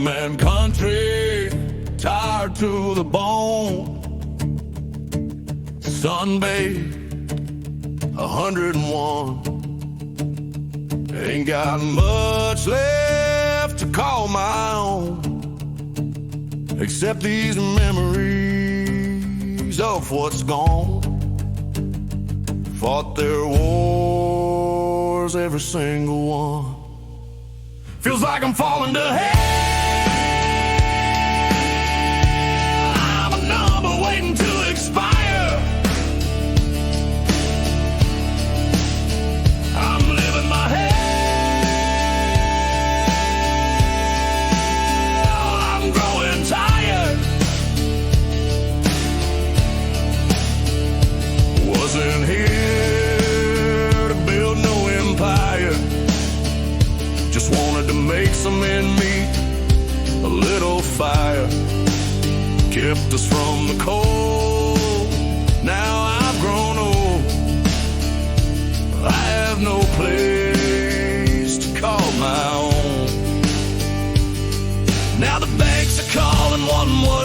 man country, tired to the bone, sunbathed, 101. Ain't got much left to call my own, except these memories of what's gone. Fought their wars, every single one. Feels like I'm falling to hell. I'm a number waiting to expire. I'm living my hell. I'm growing tired. Wasn't here to build no empire. Just wanted to make some end meet, a little fire kept us from the cold. Now I've grown old, I have no place to call my own. Now the banks are calling, wanting what